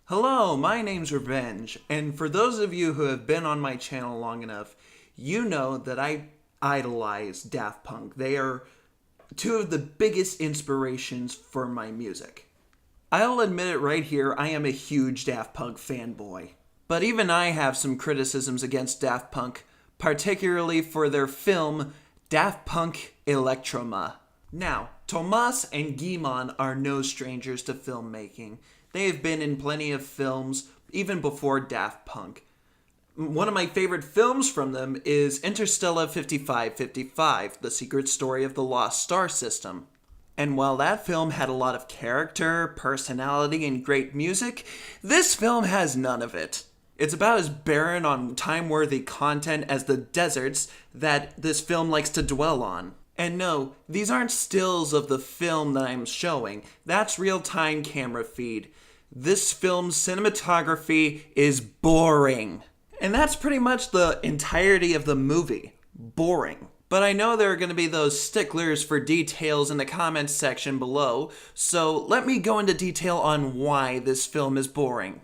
Hello, my name's Revenge, and for those of you who have been on my channel long enough, you know that I idolize Daft Punk. They are two of the biggest inspirations for my music. I'll admit it right here, I am a huge Daft Punk fanboy. But even I have some criticisms against Daft Punk, particularly for their film Daft Punk Electroma. Now, Thomas and Guy-Man are no strangers to filmmaking. They have been in plenty of films, even before Daft Punk. One of my favorite films from them is Interstellar 5555, The Secret Story of the Lost Star System. And while that film had a lot of character, personality, and great music, this film has none of it. It's about as barren on time-worthy content as the deserts that this film likes to dwell on. And no, these aren't stills of the film that I'm showing. That's real-time camera feed. This film's cinematography is boring. And that's pretty much the entirety of the movie. Boring. But I know there are going to be those sticklers for details in the comments section below, so let me go into detail on why this film is boring.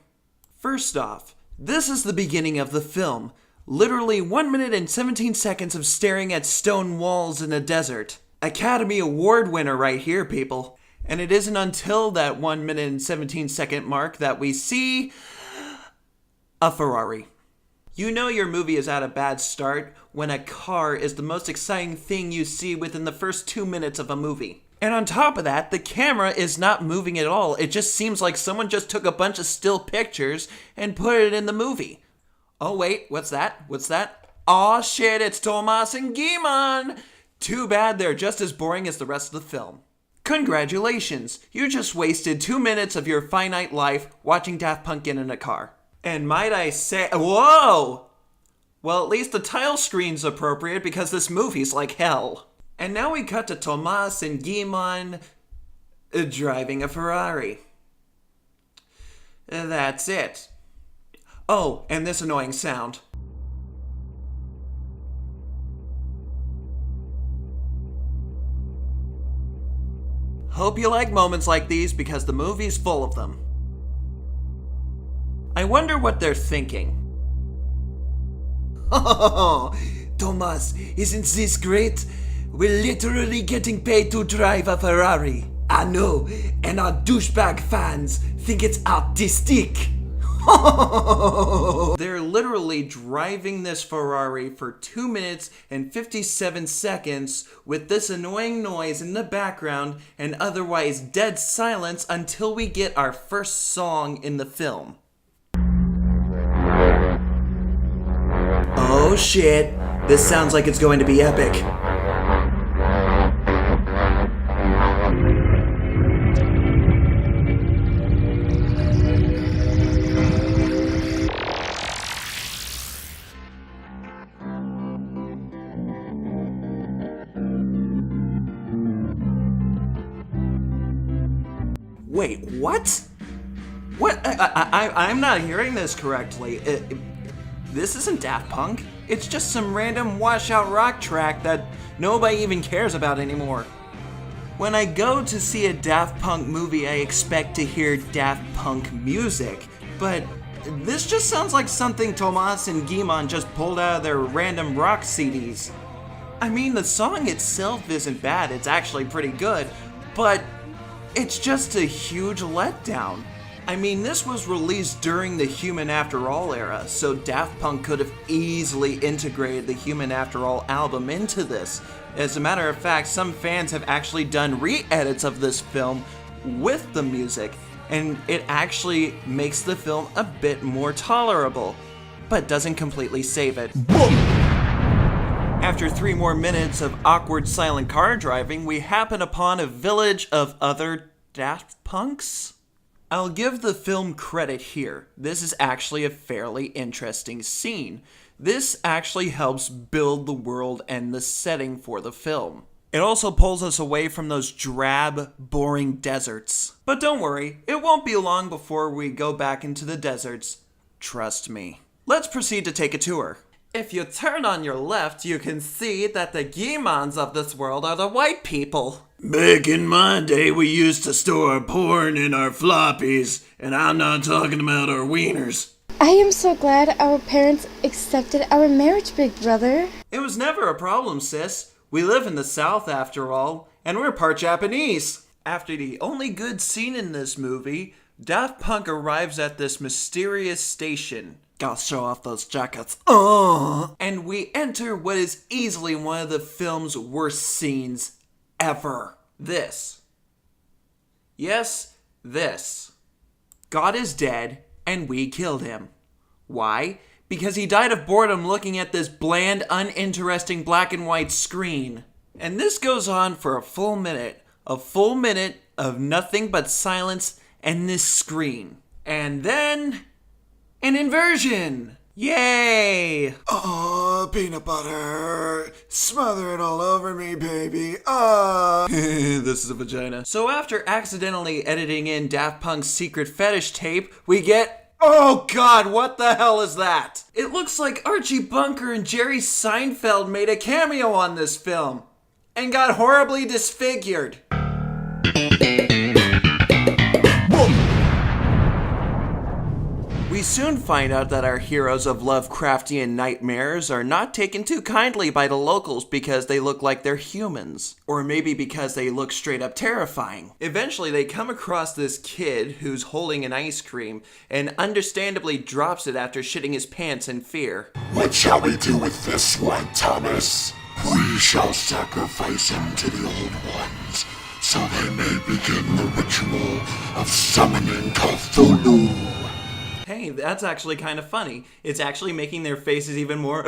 First off, this is the beginning of the film. Literally 1 minute and 17 seconds of staring at stone walls in a desert. Academy Award winner right here, people. And it isn't until that 1 minute and 17 second mark that we see a Ferrari. You know your movie is at a bad start when a car is the most exciting thing you see within the first 2 minutes of a movie. And on top of that, the camera is not moving at all. It just seems like someone just took a bunch of still pictures and put it in the movie. Oh wait, what's that? What's that? Aw shit, it's Thomas and Guy-Man! Too bad they're just as boring as the rest of the film. Congratulations, you just wasted 2 minutes of your finite life watching Daft Punk get in a car. And might I say, whoa! Well, at least the title screen's appropriate because this movie's like hell. And now we cut to Thomas and Guy-Man driving a Ferrari. That's it. Oh, and this annoying sound. Hope you like moments like these because the movie's full of them. I wonder what they're thinking. Oh, Thomas, isn't this great? We're literally getting paid to drive a Ferrari. I know, and our douchebag fans think it's artistic. They're literally driving this Ferrari for 2 minutes and 57 seconds with this annoying noise in the background and otherwise dead silence until we get our first song in the film. Oh shit, this sounds like it's going to be epic. Wait, what? What? I'm not hearing this correctly. This isn't Daft Punk. It's just some random washout rock track that nobody even cares about anymore. When I go to see a Daft Punk movie, I expect to hear Daft Punk music, but this just sounds like something Thomas and Guy-Man just pulled out of their random rock CDs. I mean, the song itself isn't bad, it's actually pretty good, but it's just a huge letdown. I mean, this was released during the Human After All era, so Daft Punk could have easily integrated the Human After All album into this. As a matter of fact, some fans have actually done re-edits of this film with the music, and it actually makes the film a bit more tolerable, but doesn't completely save it. After 3 more minutes of awkward silent car driving, we happen upon a village of other Daft Punks? I'll give the film credit here. This is actually a fairly interesting scene. This actually helps build the world and the setting for the film. It also pulls us away from those drab, boring deserts. But don't worry, it won't be long before we go back into the deserts. Trust me. Let's proceed to take a tour. If you turn on your left, you can see that the Guy-Mans of this world are the white people. Back in my day, we used to store our porn in our floppies, and I'm not talking about our wieners. I am so glad our parents accepted our marriage, big brother. It was never a problem, sis. We live in the South after all, and we're part Japanese. After the only good scene in this movie, Daft Punk arrives at this mysterious station. Gotta show off those jackets. And we enter what is easily one of the film's worst scenes ever. This. Yes, this. God is dead, and we killed him. Why? Because he died of boredom looking at this bland, uninteresting black and white screen. And this goes on for a full minute. A full minute of nothing but silence and this screen. And then, an inversion! Yay! Oh, peanut butter. Smother it all over me, baby. This is a vagina. So after accidentally editing in Daft Punk's secret fetish tape, we get... Oh god, what the hell is that? It looks like Archie Bunker and Jerry Seinfeld made a cameo on this film and got horribly disfigured. We soon find out that our heroes of Lovecraftian nightmares are not taken too kindly by the locals because they look like they're humans. Or maybe because they look straight up terrifying. Eventually they come across this kid who's holding an ice cream and understandably drops it after shitting his pants in fear. What shall we do with this one, Thomas? We shall sacrifice him to the old ones, so they may begin the ritual of summoning Cthulhu. Hey, that's actually kind of funny. It's actually making their faces even more...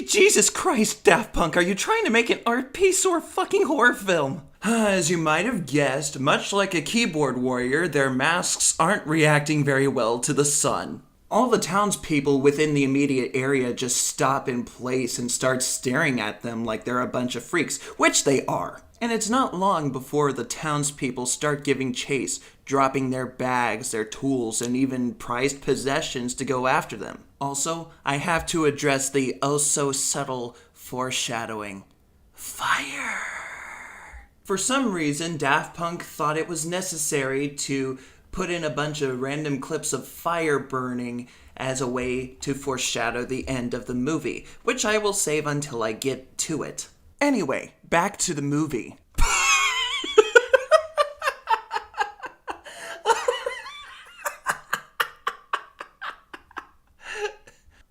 Jesus Christ, Daft Punk, are you trying to make an art piece or a fucking horror film? As you might have guessed, much like a keyboard warrior, their masks aren't reacting very well to the sun. All the townspeople within the immediate area just stop in place and start staring at them like they're a bunch of freaks, which they are. And it's not long before the townspeople start giving chase, dropping their bags, their tools, and even prized possessions to go after them. Also, I have to address the oh-so-subtle foreshadowing. Fire! For some reason, Daft Punk thought it was necessary to put in a bunch of random clips of fire burning as a way to foreshadow the end of the movie, which I will save until I get to it. Anyway, back to the movie.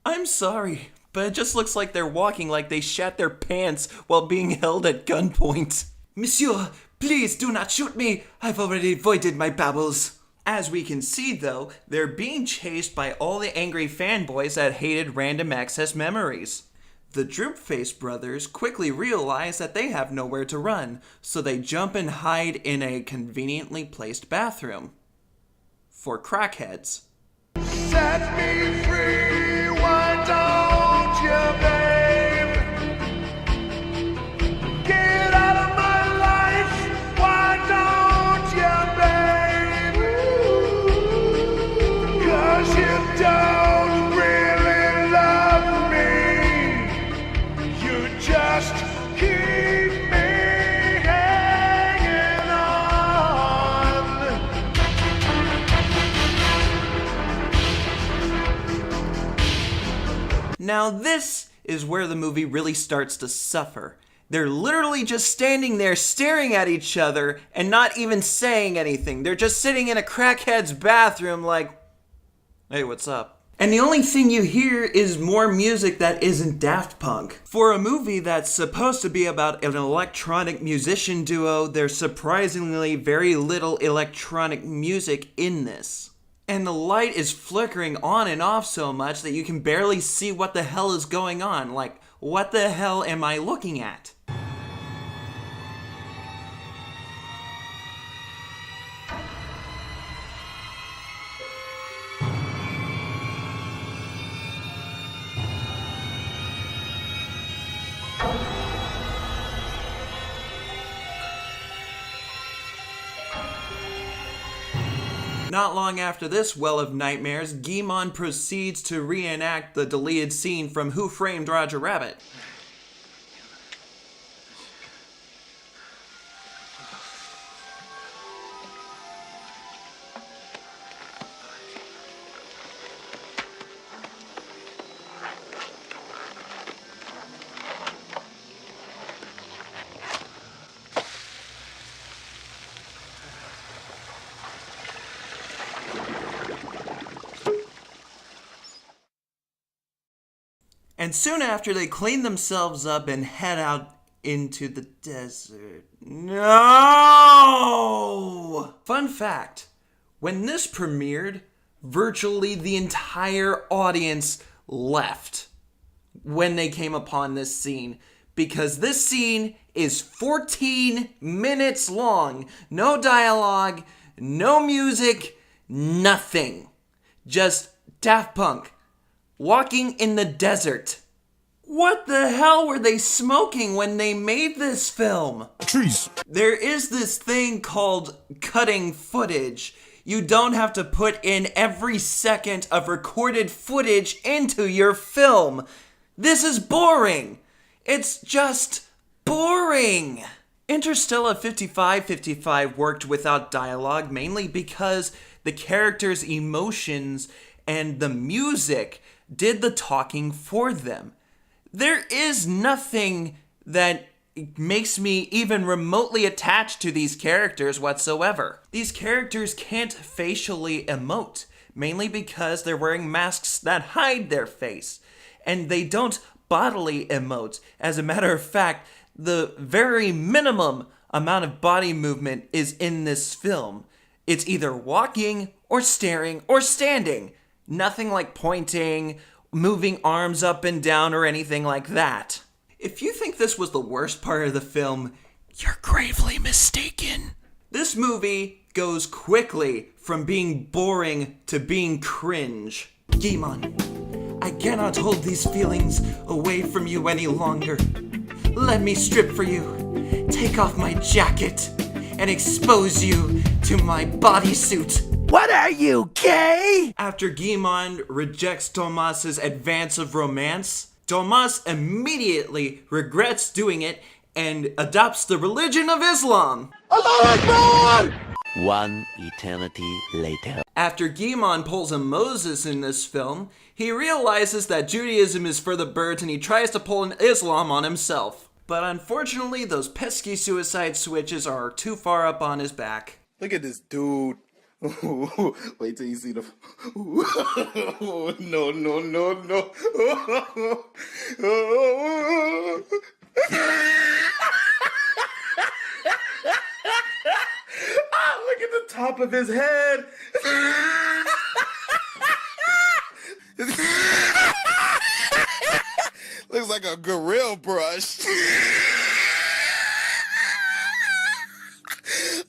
I'm sorry, but it just looks like they're walking like they shat their pants while being held at gunpoint. Monsieur, please do not shoot me. I've already voided my babbles. As we can see, though, they're being chased by all the angry fanboys that hated random access memories. The Droopface brothers quickly realize that they have nowhere to run, so they jump and hide in a conveniently placed bathroom. For crackheads. Set me free, why don't you, babe? Get out of my life, why don't you, babe? 'Cause you don't really love me. You just keep me hanging on. Now this is where the movie really starts to suffer. They're literally just standing there staring at each other and not even saying anything. They're just sitting in a crackhead's bathroom like, hey, what's up? And the only thing you hear is more music that isn't Daft Punk. For a movie that's supposed to be about an electronic musician duo, there's surprisingly very little electronic music in this. And the light is flickering on and off so much that you can barely see what the hell is going on. Like, what the hell am I looking at? Not long after this well of nightmares, Guimond proceeds to reenact the deleted scene from Who Framed Roger Rabbit. And soon after, they clean themselves up and head out into the desert. No! Fun fact, when this premiered, virtually the entire audience left when they came upon this scene, because this scene is 14 minutes long. No dialogue, no music, nothing. Just Daft Punk walking in the desert. What the hell were they smoking when they made this film? Trees. There is this thing called cutting footage. You don't have to put in every second of recorded footage into your film. This is boring. It's just boring. Interstellar 5555 worked without dialogue mainly because the characters' emotions and the music did the talking for them. There is nothing that makes me even remotely attached to these characters whatsoever. These characters can't facially emote, mainly because they're wearing masks that hide their face. And they don't bodily emote. As a matter of fact, the very minimum amount of body movement is in this film. It's either walking or staring or standing. Nothing like pointing, moving arms up and down, or anything like that. If you think this was the worst part of the film, you're gravely mistaken. This movie goes quickly from being boring to being cringe. Guimond, I cannot hold these feelings away from you any longer. Let me strip for you, take off my jacket, and expose you to my bodysuit. What are you, gay? After Guimond rejects Tomas's advance of romance, Tomas immediately regrets doing it and adopts the religion of Islam. Allah Akbar! One eternity later. After Guimond pulls a Moses in this film, he realizes that Judaism is for the birds and he tries to pull an Islam on himself. But unfortunately, those pesky suicide switches are too far up on his back. Look at this dude. Wait till you see the. No, no, no, no. Look at the top of his head. Looks like a gorilla brush.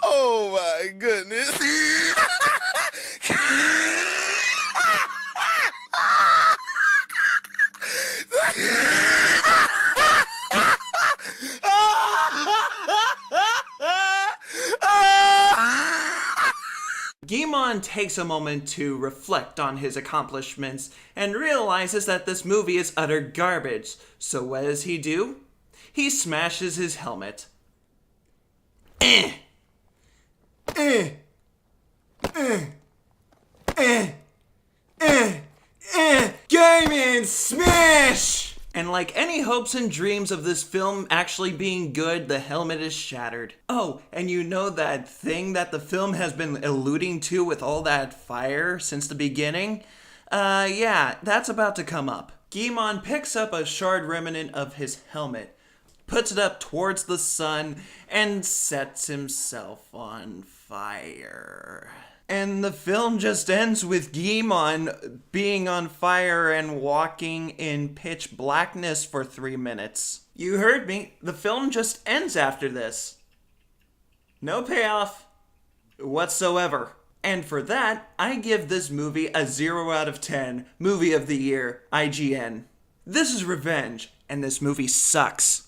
Oh my goodness. Guimond takes a moment to reflect on his accomplishments and realizes that this movie is utter garbage. So what does he do? He smashes his helmet. Gaming smash! And like any hopes and dreams of this film actually being good, the helmet is shattered. Oh, and you know that thing that the film has been alluding to with all that fire since the beginning? Yeah, that's about to come up. Guimond picks up a shard remnant of his helmet, puts it up towards the sun, and sets himself on fire. And the film just ends with Guimond being on fire and walking in pitch blackness for 3 minutes. You heard me. The film just ends after this. No payoff whatsoever. And for that, I give this movie a 0 out of 10. Movie of the year, IGN. This is Revenge, and this movie sucks.